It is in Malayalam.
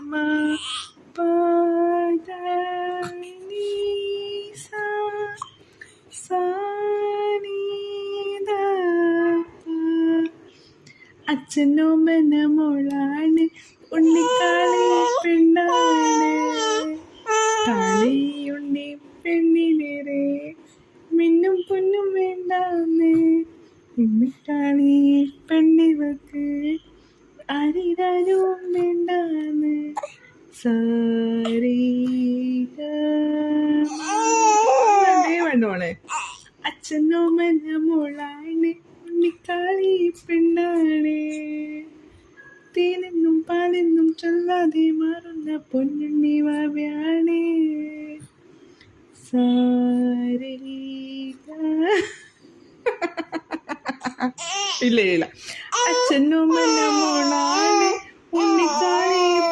ma pa da ni sa sa ni da pa. അച്ഛനോമന മോളാണ് ഉണ്ണിക്കാളി പെണ്ണാണ് കാളിയുണ്ണി പെണ്ണിലേറെ മിന്നും പൊന്നും വേണ്ടാന്ന് ഉണ്ണിക്കാളി പെണ്ണിവക്ക് ആരിരാരും വേണ്ടാന്ന് വേണ്ടോളെ അച്ഛനോമന മോളാണ് ഉണ്ണിക്കാളി പെണ്ണാണ് തേനെന്നും പാലെന്നും ചൊല്ലാതെ മാറുന്ന പൊന്നുണ്ണി വാവയാണ് ഇല്ല അച്ഛനും മോളാണ് ഉണ്ണിക്കാളി